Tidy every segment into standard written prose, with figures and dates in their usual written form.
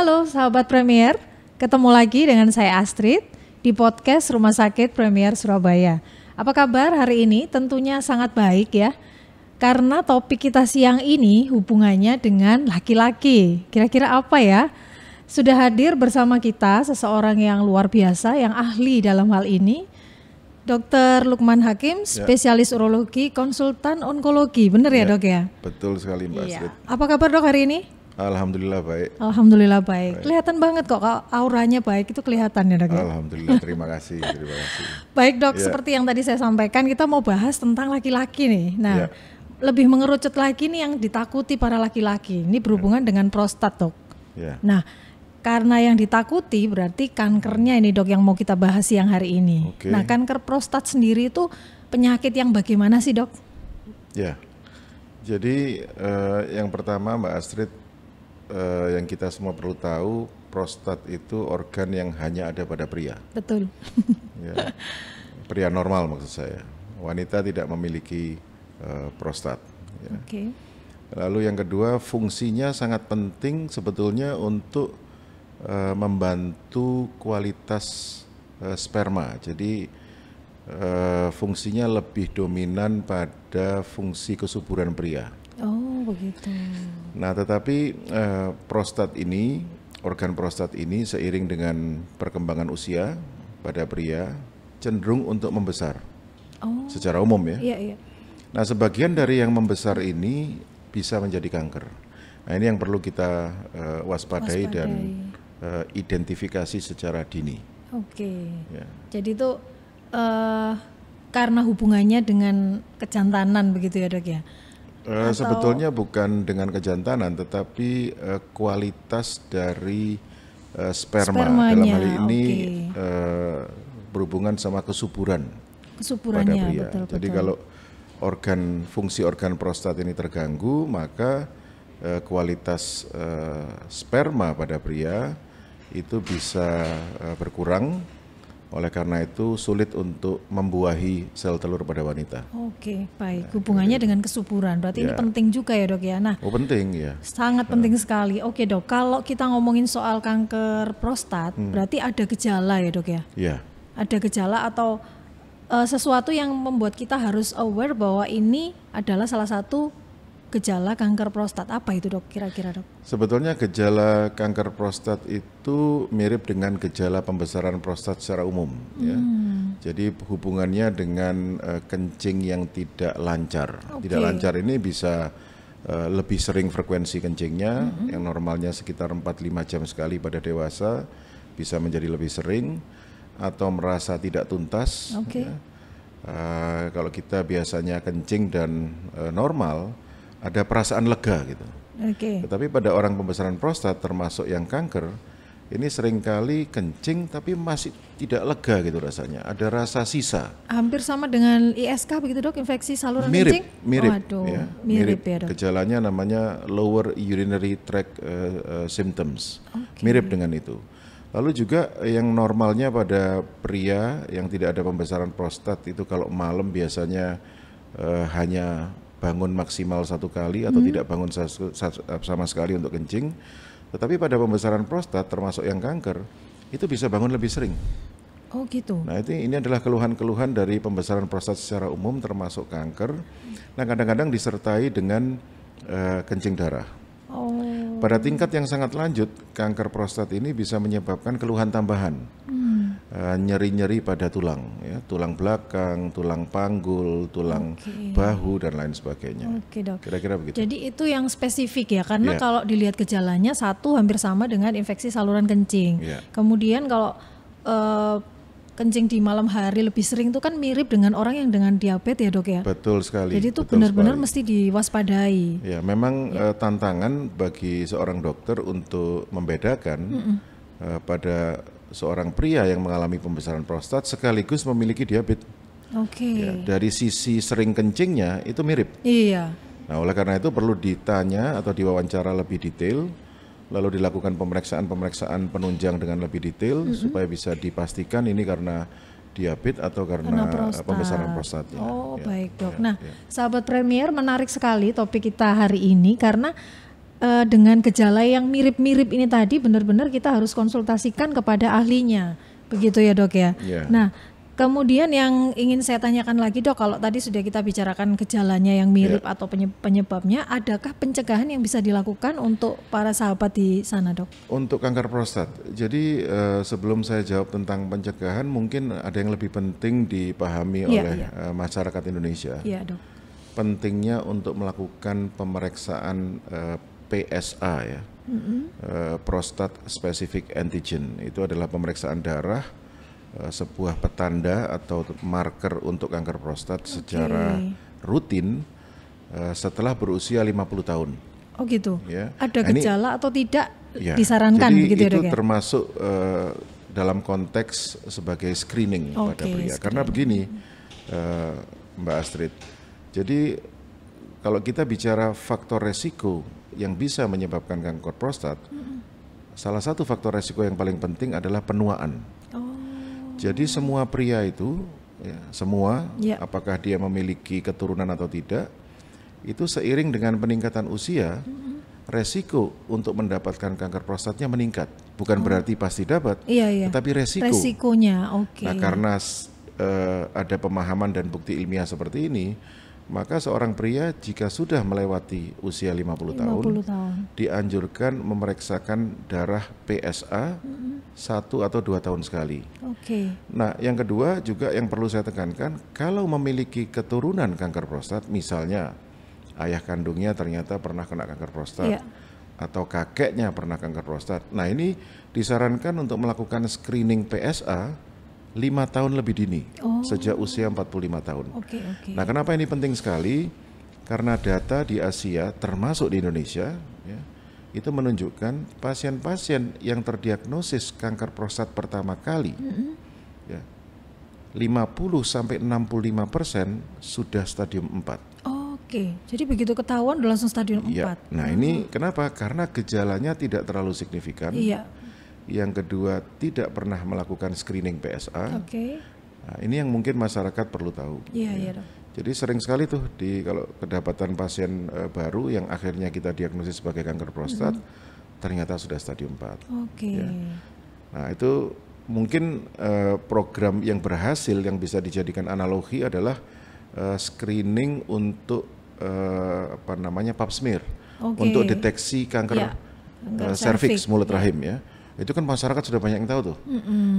Halo sahabat Premier, ketemu lagi dengan saya Astrid di podcast Rumah Sakit Premier Surabaya. Apa kabar hari ini? Tentunya sangat baik ya. Karena topik kita siang ini hubungannya dengan laki-laki. Kira-kira apa ya? Sudah hadir bersama kita seseorang yang luar biasa, yang ahli dalam hal ini. Dr. Lukman Hakim, spesialis urologi, konsultan onkologi. Benar ya dok ya? Betul sekali Mbak Astrid. Apa kabar dok hari ini? Alhamdulillah baik. Alhamdulillah baik. Kelihatan banget kok auranya baik, itu kelihatan ya dok ya? Alhamdulillah, terima kasih. Baik dok, seperti yang tadi saya sampaikan, kita mau bahas tentang laki-laki nih. Nah, lebih mengerucut lagi nih yang ditakuti para laki-laki. Ini berhubungan dengan prostat dok. Nah, karena yang ditakuti berarti kankernya ini dok yang mau kita bahas siang hari ini. Nah, kanker prostat sendiri itu penyakit yang bagaimana sih dok? Ya, jadi yang pertama Mbak Astrid, yang kita semua perlu tahu, prostat itu organ yang hanya ada pada pria. Betul. Ya, pria normal maksud saya. Wanita tidak memiliki prostat. Ya. Lalu yang kedua, fungsinya sangat penting sebetulnya untuk membantu kualitas sperma. Jadi fungsinya lebih dominan pada fungsi kesuburan pria. Oh begitu. Nah tetapi organ prostat ini seiring dengan perkembangan usia pada pria cenderung untuk membesar. Secara umum ya. Iya. Nah sebagian dari yang membesar ini bisa menjadi kanker. Nah ini yang perlu kita waspadai dan identifikasi secara dini. Ya. Jadi itu karena hubungannya dengan kejantanan begitu ya dok ya? Sebetulnya bukan dengan kejantanan, tetapi kualitas dari sperma dalam hal ini berhubungan sama kesuburan pada pria. Jadi kalau fungsi organ prostat ini terganggu, maka kualitas sperma pada pria itu bisa berkurang. Oleh karena itu sulit untuk membuahi sel telur pada wanita. Baik. Hubungannya dengan kesuburan, berarti ini penting juga ya dok ya. Nah, penting ya. Sangat penting sekali. Oke dok, kalau kita ngomongin soal kanker prostat, berarti ada gejala ya dok ya? Iya. Ada gejala atau sesuatu yang membuat kita harus aware bahwa ini adalah salah satu gejala kanker prostat. Apa itu dok kira-kira dok? Sebetulnya gejala kanker prostat itu mirip dengan gejala pembesaran prostat secara umum. Ya. Jadi hubungannya dengan kencing yang tidak lancar. Tidak lancar ini bisa lebih sering frekuensi kencingnya, yang normalnya sekitar 4-5 jam sekali pada dewasa, bisa menjadi lebih sering, atau merasa tidak tuntas. Ya. Kalau kita biasanya kencing dan normal, ada perasaan lega gitu. Tetapi pada orang pembesaran prostat termasuk yang kanker, ini seringkali kencing tapi masih tidak lega gitu rasanya. Ada rasa sisa. Hampir sama dengan ISK begitu dok, infeksi saluran kencing? Mirip ya dok. Gejalanya namanya lower urinary tract symptoms. Mirip dengan itu. Lalu juga yang normalnya pada pria yang tidak ada pembesaran prostat itu kalau malam biasanya hanya bangun maksimal 1 kali atau tidak bangun sama sekali untuk kencing. Tetapi pada pembesaran prostat termasuk yang kanker itu bisa bangun lebih sering. Nah ini adalah keluhan-keluhan dari pembesaran prostat secara umum termasuk kanker. Nah kadang-kadang disertai dengan kencing darah. Pada tingkat yang sangat lanjut, kanker prostat ini bisa menyebabkan keluhan tambahan. Nyeri-nyeri pada tulang, ya, tulang belakang, tulang panggul, tulang bahu dan lain sebagainya. Dok. Kira-kira begitu. Jadi itu yang spesifik ya, karena kalau dilihat gejalanya satu hampir sama dengan infeksi saluran kencing. Kemudian kalau kencing di malam hari lebih sering itu kan mirip dengan orang yang dengan diabetes ya dok ya. Betul sekali. Jadi itu benar-benar mesti diwaspadai. Ya, memang tantangan bagi seorang dokter untuk membedakan pada seorang pria yang mengalami pembesaran prostat sekaligus memiliki diabetes. Dari sisi sering kencingnya itu mirip. Nah, oleh karena itu perlu ditanya atau diwawancara lebih detail, lalu dilakukan pemeriksaan penunjang dengan lebih detail supaya bisa dipastikan ini karena diabetes atau karena pembesaran prostatnya. Baik dok. Nah, sahabat Premier, menarik sekali topik kita hari ini karena dengan gejala yang mirip-mirip ini tadi benar-benar kita harus konsultasikan kepada ahlinya, begitu ya dok ya. Yeah. Nah kemudian yang ingin saya tanyakan lagi dok, kalau tadi sudah kita bicarakan gejalanya yang mirip atau penyebabnya, adakah pencegahan yang bisa dilakukan untuk para sahabat di sana dok? Untuk kanker prostat, jadi sebelum saya jawab tentang pencegahan, mungkin ada yang lebih penting dipahami oleh masyarakat Indonesia. Iya dok. Pentingnya untuk melakukan pemeriksaan PSA ya, prostat specific antigen. Itu adalah pemeriksaan darah, sebuah petanda atau marker untuk kanker prostat secara rutin setelah berusia 50 tahun. Oh gitu. Ya. Ada gejala atau tidak disarankan jadi begitu ya dok? Itu termasuk dalam konteks sebagai screening pada pria. Karena begini, Mbak Astrid. Jadi kalau kita bicara faktor resiko yang bisa menyebabkan kanker prostat, salah satu faktor resiko yang paling penting adalah penuaan. Jadi semua pria itu, apakah dia memiliki keturunan atau tidak, itu seiring dengan peningkatan usia, resiko untuk mendapatkan kanker prostatnya meningkat. Bukan berarti pasti dapat, tetapi resikonya. Nah karena ada pemahaman dan bukti ilmiah seperti ini, maka seorang pria jika sudah melewati usia 50 tahun, dianjurkan memeriksakan darah PSA 1 atau 2 tahun sekali. Nah yang kedua juga yang perlu saya tekankan, kalau memiliki keturunan kanker prostat, misalnya ayah kandungnya ternyata pernah kena kanker prostat, atau kakeknya pernah kanker prostat, nah ini disarankan untuk melakukan screening PSA 5 tahun lebih dini, sejak usia 45 tahun. Nah kenapa ini penting sekali? Karena data di Asia termasuk di Indonesia itu menunjukkan pasien-pasien yang terdiagnosis kanker prostat pertama kali 50-65% sudah stadium 4. Jadi begitu ketahuan udah langsung stadium 4. Nah ini kenapa? Karena gejalanya tidak terlalu signifikan. Yang kedua, tidak pernah melakukan screening PSA. Nah, ini yang mungkin masyarakat perlu tahu. Jadi sering sekali tuh kalau kedapatan pasien baru yang akhirnya kita diagnosis sebagai kanker prostat, ternyata sudah stadium 4. Nah itu mungkin program yang berhasil yang bisa dijadikan analogi adalah screening untuk pap smear untuk deteksi kanker serviks mulut rahim ya. Itu kan masyarakat sudah banyak yang tahu tuh.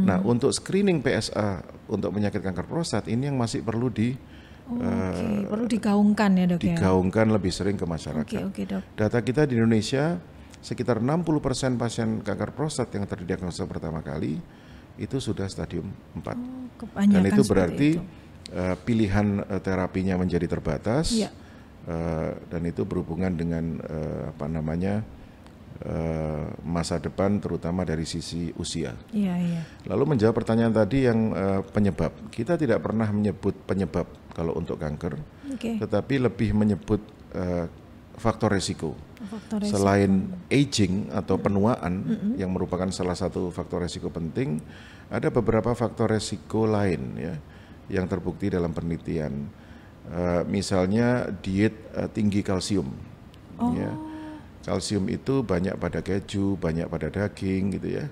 Nah untuk screening PSA untuk penyakit kanker prostat ini yang masih perlu perlu digaungkan ya dok. Digaungkan lebih sering ke masyarakat. Dok. Data kita di Indonesia sekitar 60% pasien kanker prostat yang terdiagnosa pertama kali itu sudah stadium 4. Dan itu berarti pilihan terapinya menjadi terbatas. Dan itu berhubungan dengan masa depan terutama dari sisi usia. Lalu menjawab pertanyaan tadi yang penyebab, kita tidak pernah menyebut penyebab kalau untuk kanker, tetapi lebih menyebut faktor resiko. Selain aging atau penuaan yang merupakan salah satu faktor resiko penting, ada beberapa faktor resiko lain ya yang terbukti dalam penelitian. Misalnya diet tinggi kalsium. Kalsium itu banyak pada keju, banyak pada daging gitu ya.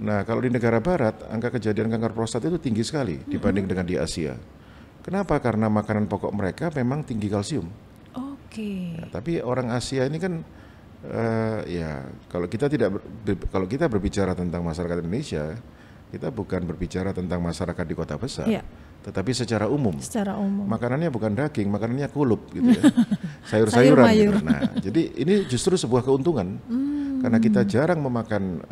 Nah kalau di negara barat angka kejadian kanker prostat itu tinggi sekali dibanding dengan di Asia. Kenapa? Karena makanan pokok mereka memang tinggi kalsium. Nah, tapi orang Asia ini kan kalau kita berbicara tentang masyarakat Indonesia, kita bukan berbicara tentang masyarakat di kota besar. Tetapi secara umum, makanannya bukan daging, makanannya kulup gitu ya, sayur-sayuran gitu. Nah, jadi ini justru sebuah keuntungan karena kita jarang memakan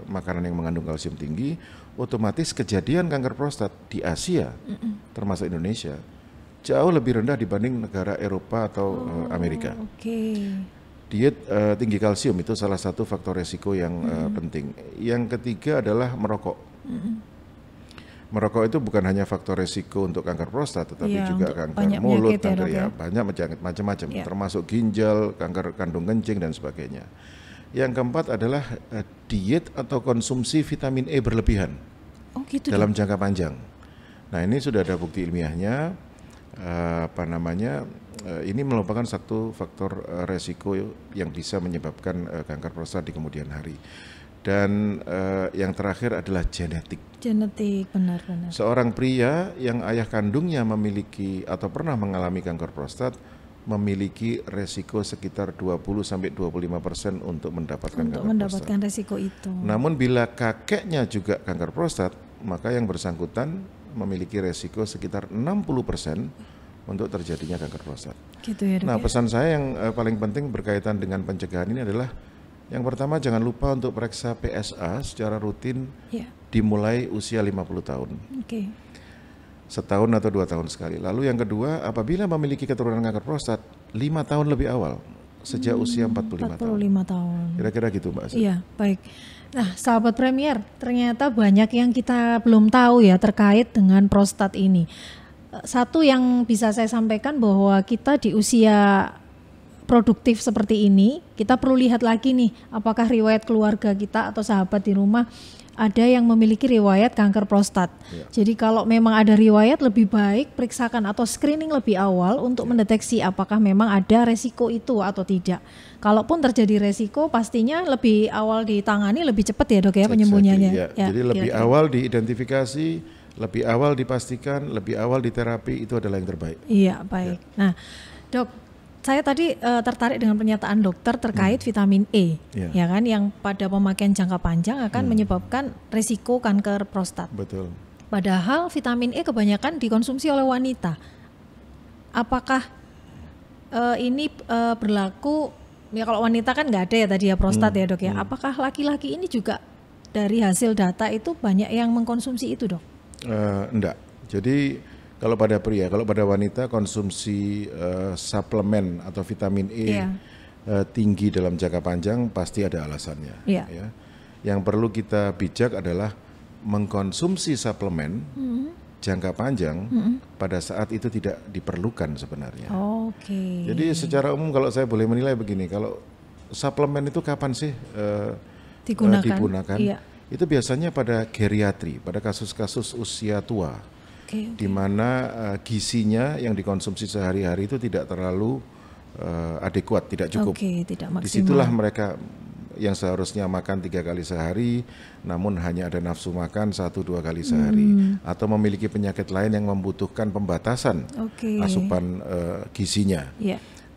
makanan yang mengandung kalsium tinggi, otomatis kejadian kanker prostat di Asia, termasuk Indonesia, jauh lebih rendah dibanding negara Eropa atau Amerika. Diet tinggi kalsium itu salah satu faktor resiko yang penting. Yang ketiga adalah merokok. Merokok itu bukan hanya faktor resiko untuk kanker prostat, tetapi juga kanker mulut, kanker banyak macam-macam, termasuk ginjal, kanker kandung kencing dan sebagainya. Yang keempat adalah diet atau konsumsi vitamin E berlebihan dalam jangka panjang. Nah ini sudah ada bukti ilmiahnya. ini merupakan satu faktor resiko yang bisa menyebabkan kanker prostat di kemudian hari. Dan yang terakhir adalah genetik. Genetik, benar-benar. Seorang pria yang ayah kandungnya memiliki atau pernah mengalami kanker prostat memiliki resiko sekitar 20-25% untuk mendapatkan resiko itu. Namun bila kakeknya juga kanker prostat, maka yang bersangkutan memiliki resiko sekitar 60% untuk terjadinya kanker prostat. Gitu ya, Dok. Nah, pesan saya yang paling penting berkaitan dengan pencegahan ini adalah yang pertama, jangan lupa untuk periksa PSA secara rutin dimulai usia 50 tahun. Setahun atau 2 tahun sekali. Lalu yang kedua, apabila memiliki keturunan kanker prostat 5 tahun lebih awal, sejak usia 45 tahun. Kira-kira gitu, Mbak Asri. Iya, baik. Nah, sahabat Premier, ternyata banyak yang kita belum tahu ya terkait dengan prostat ini. Satu yang bisa saya sampaikan bahwa kita di usia produktif seperti ini, kita perlu lihat lagi nih, apakah riwayat keluarga kita atau sahabat di rumah ada yang memiliki riwayat kanker prostat. Jadi kalau memang ada riwayat, lebih baik periksakan atau screening lebih awal untuk mendeteksi apakah memang ada resiko itu atau tidak. Kalaupun terjadi resiko, pastinya lebih awal ditangani, lebih cepat ya, Dok ya, penyembuhannya. Jadi lebih awal diidentifikasi, lebih awal dipastikan, lebih awal diterapi, itu adalah yang terbaik. Iya, baik. Nah, Dok, saya tadi tertarik dengan pernyataan dokter terkait vitamin E, ya kan, yang pada pemakaian jangka panjang akan menyebabkan risiko kanker prostat. Betul. Padahal vitamin E kebanyakan dikonsumsi oleh wanita. Apakah ini berlaku? Ya kalau wanita kan nggak ada ya tadi ya prostat ya, Dok ya. Apakah laki-laki ini juga dari hasil data itu banyak yang mengkonsumsi itu, Dok? Enggak. Jadi kalau pada pria, kalau pada wanita konsumsi suplemen atau vitamin E tinggi dalam jangka panjang pasti ada alasannya. Ya. Yang perlu kita bijak adalah mengkonsumsi suplemen jangka panjang pada saat itu tidak diperlukan sebenarnya. Jadi secara umum kalau saya boleh menilai begini, kalau suplemen itu kapan sih digunakan? Itu biasanya pada geriatri, pada kasus-kasus usia tua. Di mana gizinya yang dikonsumsi sehari-hari itu tidak terlalu adekuat, tidak cukup. Tidak maksimal. Disitulah mereka yang seharusnya makan 3 kali sehari, namun hanya ada nafsu makan 1-2 kali sehari, atau memiliki penyakit lain yang membutuhkan pembatasan asupan gizinya.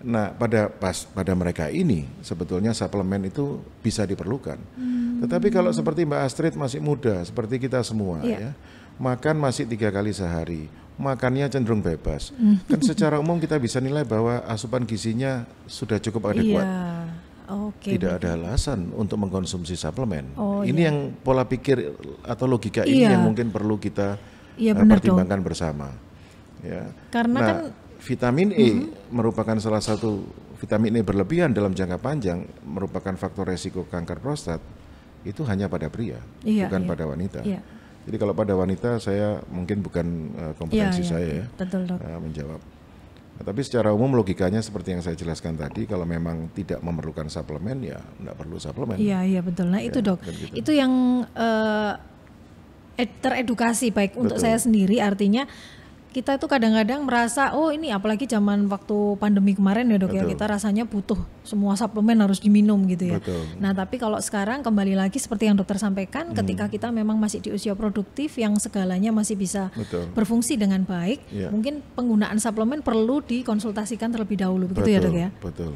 Nah, pada mereka ini sebetulnya suplemen itu bisa diperlukan. Tetapi kalau seperti Mbak Astrid masih muda, seperti kita semua ya. Makan masih 3 kali sehari, makannya cenderung bebas. Kan secara umum kita bisa nilai bahwa asupan gizinya sudah cukup adekuat. Tidak ada alasan untuk mengkonsumsi suplemen. Ini yang pola pikir atau logika ini yang mungkin perlu kita pertimbangkan bersama. Ya. Karena kan vitamin E merupakan salah satu vitamin E berlebihan dalam jangka panjang merupakan faktor resiko kanker prostat. Itu hanya pada pria, bukan pada wanita. Jadi kalau pada wanita saya mungkin bukan kompetensi saya ya, betul, Dok. Menjawab. Nah, tapi secara umum logikanya seperti yang saya jelaskan tadi, kalau memang tidak memerlukan suplemen ya tidak perlu suplemen. Iya betul. Nah itu, Dok, gitu. Itu yang teredukasi baik untuk saya sendiri, artinya kita itu kadang-kadang merasa ini apalagi zaman waktu pandemi kemarin ya, Dok ya, kita rasanya butuh semua suplemen harus diminum gitu ya. Nah tapi kalau sekarang kembali lagi seperti yang dokter sampaikan, ketika kita memang masih di usia produktif yang segalanya masih bisa berfungsi dengan baik, mungkin penggunaan suplemen perlu dikonsultasikan terlebih dahulu begitu ya, Dok ya.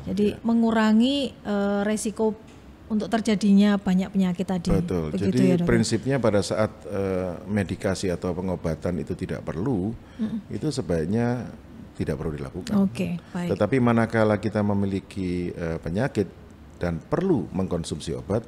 Jadi mengurangi resiko untuk terjadinya banyak penyakit tadi. Jadi ya, prinsipnya pada saat medikasi atau pengobatan itu tidak perlu, itu sebaiknya tidak perlu dilakukan. Baik. Tetapi manakala kita memiliki penyakit dan perlu mengkonsumsi obat,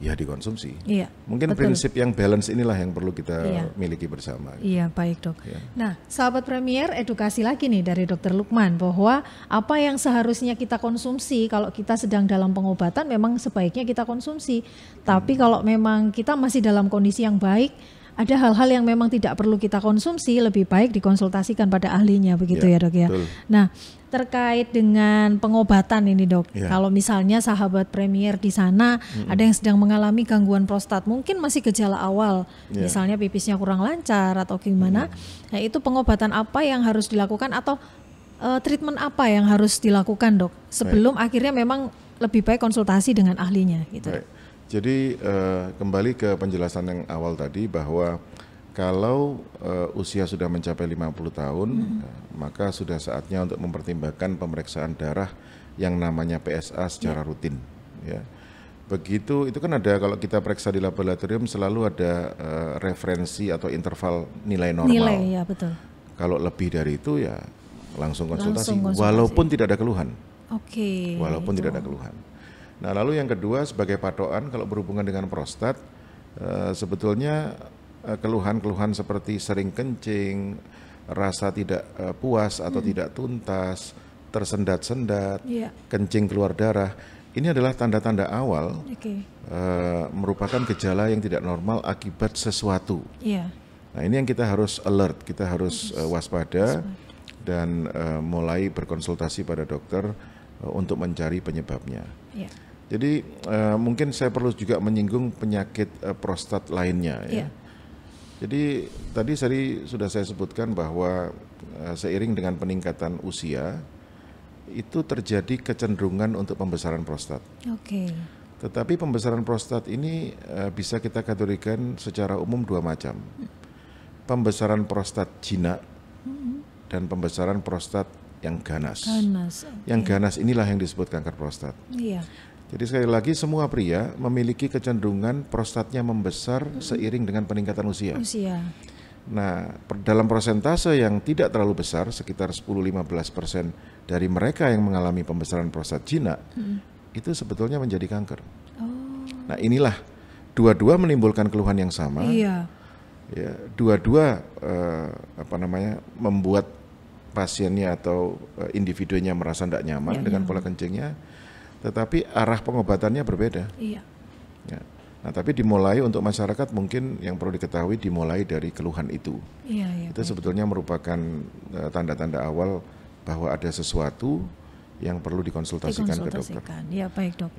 ya dikonsumsi. Mungkin prinsip yang balance inilah yang perlu kita miliki bersama. Baik, Dok. Nah, sahabat Premier, edukasi lagi nih dari Dr. Lukman bahwa apa yang seharusnya kita konsumsi kalau kita sedang dalam pengobatan memang sebaiknya kita konsumsi. Tapi kalau memang kita masih dalam kondisi yang baik, ada hal-hal yang memang tidak perlu kita konsumsi, lebih baik dikonsultasikan pada ahlinya, begitu ya Dok ya. Betul. Nah, terkait dengan pengobatan ini Dok, kalau misalnya sahabat Premier di sana ada yang sedang mengalami gangguan prostat, mungkin masih gejala awal, misalnya pipisnya kurang lancar atau gimana, nah itu pengobatan apa yang harus dilakukan atau treatment apa yang harus dilakukan Dok sebelum akhirnya memang lebih baik konsultasi dengan ahlinya gitu. Jadi kembali ke penjelasan yang awal tadi bahwa kalau usia sudah mencapai 50 tahun maka sudah saatnya untuk mempertimbangkan pemeriksaan darah yang namanya PSA secara rutin ya. Begitu itu kan ada, kalau kita periksa di laboratorium selalu ada referensi atau interval nilai normal. Nilai ya betul. Kalau lebih dari itu ya langsung konsultasi. Walaupun tidak ada keluhan. Walaupun tidak ada keluhan. Nah lalu yang kedua sebagai patokan kalau berhubungan dengan prostat, sebetulnya keluhan-keluhan seperti sering kencing, rasa tidak puas atau tidak tuntas, tersendat-sendat, kencing keluar darah, ini adalah tanda-tanda awal merupakan gejala yang tidak normal akibat sesuatu. Nah ini yang kita harus alert, kita harus waspada dan mulai berkonsultasi pada dokter untuk mencari penyebabnya. Jadi mungkin saya perlu juga menyinggung penyakit prostat lainnya ya. Jadi tadi sudah saya sebutkan bahwa seiring dengan peningkatan usia itu terjadi kecenderungan untuk pembesaran prostat. Tetapi pembesaran prostat ini bisa kita kategorikan secara umum dua macam. Pembesaran prostat jinak dan pembesaran prostat yang ganas. Yang ganas inilah yang disebut kanker prostat. Jadi sekali lagi semua pria memiliki kecenderungan prostatnya membesar seiring dengan peningkatan usia. Nah, dalam persentase yang tidak terlalu besar, sekitar 10-15% dari mereka yang mengalami pembesaran prostat jinak, itu sebetulnya menjadi kanker. Nah, inilah dua-dua menimbulkan keluhan yang sama. Ya, dua-dua membuat pasiennya atau individunya merasa tidak nyaman dengan pola kencingnya. Tetapi arah pengobatannya berbeda. Nah, tapi dimulai untuk masyarakat mungkin yang perlu diketahui dimulai dari keluhan itu. Itu sebetulnya merupakan tanda-tanda awal bahwa ada sesuatu yang perlu dikonsultasikan ke dokter. Ya baik Dok.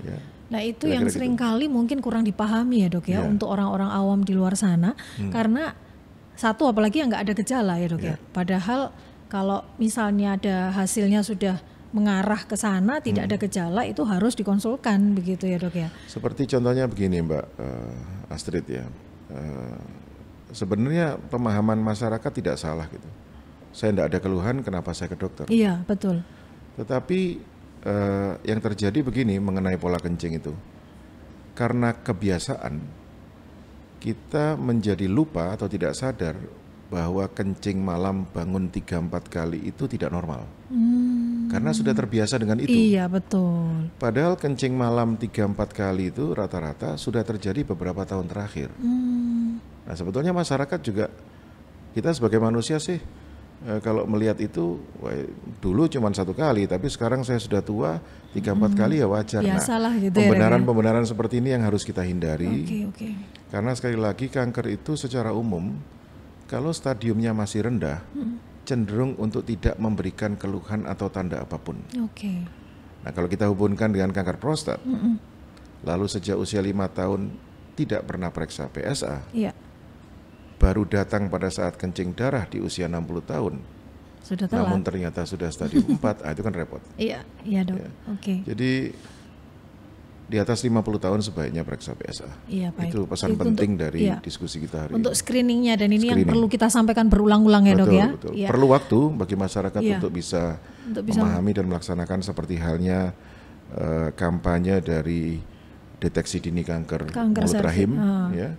Nah itu yang seringkali mungkin kurang dipahami ya Dok ya untuk orang-orang awam di luar sana karena satu apalagi yang nggak ada gejala ya Dok ya. Padahal kalau misalnya ada hasilnya sudah mengarah ke sana, tidak ada gejala, itu harus dikonsulkan begitu ya Dok ya. Seperti contohnya begini Mbak Astrid ya, sebenarnya pemahaman masyarakat tidak salah gitu. Saya tidak ada keluhan, kenapa saya ke dokter? Iya betul. Tetapi yang terjadi begini mengenai pola kencing itu, karena kebiasaan kita menjadi lupa atau tidak sadar bahwa kencing malam bangun 3-4 kali itu tidak normal. Karena sudah terbiasa dengan itu. Iya betul. Padahal kencing malam 3-4 kali itu rata-rata sudah terjadi beberapa tahun terakhir. Nah sebetulnya masyarakat juga, kita sebagai manusia sih kalau melihat itu dulu cuma 1 kali, tapi sekarang saya sudah tua 3-4 kali ya wajar. Biasalah gitu pembenaran seperti ini yang harus kita hindari. Karena sekali lagi kanker itu secara umum kalau stadiumnya masih rendah cenderung untuk tidak memberikan keluhan atau tanda apapun. Nah kalau kita hubungkan dengan kanker prostat, lalu sejak usia 5 tahun tidak pernah periksa PSA, baru datang pada saat kencing darah di usia 60 tahun, sudah telat. Namun ternyata sudah stadium 4, itu kan repot. Iya Dok. Jadi di atas 50 tahun sebaiknya periksa PSA. Itu pesan penting dari diskusi kita hari ini. Untuk screeningnya, dan ini yang perlu kita sampaikan berulang-ulang ya Dok ya. Betul. Perlu waktu bagi masyarakat untuk bisa memahami dan melaksanakan seperti halnya kampanye dari deteksi dini kanker mulut rahim. Ya.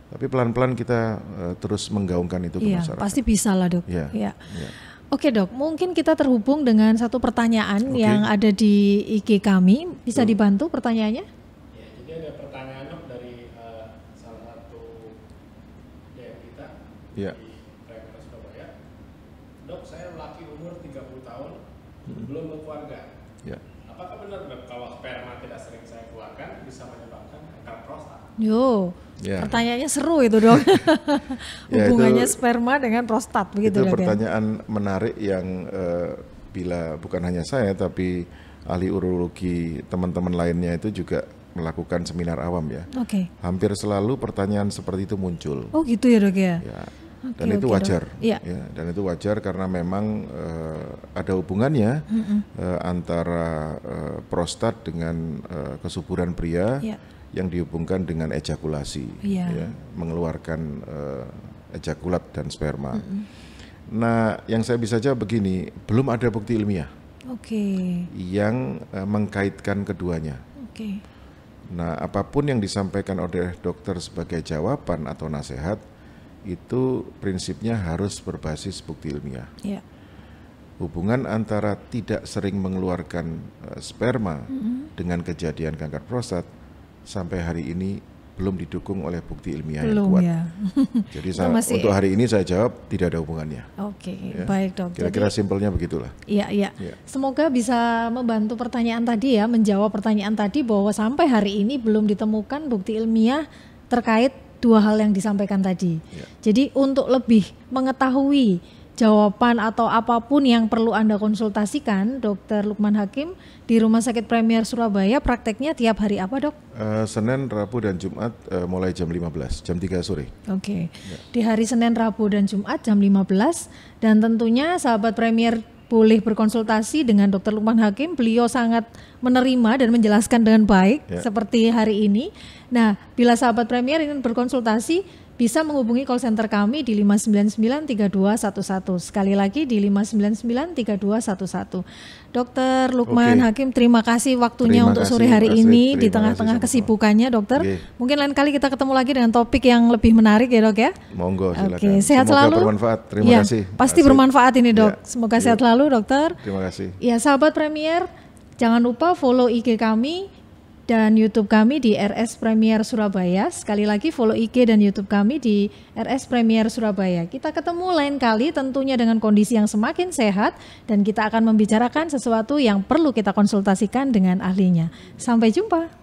Tapi pelan-pelan kita terus menggaungkan itu ke masyarakat. Pasti bisa lah Dok. Oke Dok, mungkin kita terhubung dengan satu pertanyaan yang ada di IG kami. Bisa dibantu pertanyaannya? Ya, jadi ada pertanyaan Dok dari salah satu DM kita di Premier Surabaya. Dok, saya laki umur 30 tahun, belum berkeluarga. apakah benar kalau sperma tidak sering saya keluarkan bisa menyebabkan kanker prostat? Yo, pertanyaannya seru itu dok. Hubungannya itu, sperma dengan prostat begitu itu dok. Pertanyaan menarik yang bila bukan hanya saya tapi ahli urologi teman-teman lainnya itu juga melakukan seminar awam ya. Hampir selalu pertanyaan seperti itu muncul. Oh gitu ya dok ya. Dan itu wajar. Ya, dan itu wajar karena memang ada hubungannya antara prostat dengan kesuburan pria yang dihubungkan dengan ejakulasi, mengeluarkan ejakulat dan sperma. Nah, yang saya bisa jawab begini, belum ada bukti ilmiah yang mengkaitkan keduanya. Nah, apapun yang disampaikan oleh dokter sebagai jawaban atau nasihat itu prinsipnya harus berbasis bukti ilmiah. Hubungan antara tidak sering mengeluarkan sperma dengan kejadian kanker prostat sampai hari ini belum didukung oleh bukti ilmiah yang kuat. Jadi untuk hari ini saya jawab tidak ada hubungannya. Baik dok. Kira-kira simpelnya begitulah. Iya. Semoga bisa membantu pertanyaan tadi ya, menjawab pertanyaan tadi bahwa sampai hari ini belum ditemukan bukti ilmiah terkait dua hal yang disampaikan tadi. Jadi untuk lebih mengetahui jawaban atau apapun yang perlu Anda konsultasikan, Dr. Lukman Hakim di Rumah Sakit Premier Surabaya, prakteknya tiap hari apa dok? Senin, Rabu, dan Jumat mulai jam 15, jam 3 sore. Di hari Senin, Rabu, dan Jumat jam 15, dan tentunya sahabat Premier boleh berkonsultasi dengan Dr. Lukman Hakim. Beliau sangat menerima dan menjelaskan dengan baik seperti hari ini. Nah, bila sahabat Premier ingin berkonsultasi bisa menghubungi call center kami di 599-3211. Sekali lagi di 599-3211. Dr. Lukman Hakim, terima kasih waktunya untuk sore hari ini di tengah-tengah kesibukannya dokter. Mungkin lain kali kita ketemu lagi dengan topik yang lebih menarik ya dok ya. Monggo silakan. Sehat Semoga selalu. Bermanfaat. Terima kasih. Pasti bermanfaat ini dok. Semoga sehat selalu dokter. Terima kasih. Ya sahabat Premier, jangan lupa follow IG kami dan YouTube kami di RS Premier Surabaya. Sekali lagi follow IG dan YouTube kami di RS Premier Surabaya. Kita ketemu lain kali tentunya dengan kondisi yang semakin sehat dan kita akan membicarakan sesuatu yang perlu kita konsultasikan dengan ahlinya. Sampai jumpa.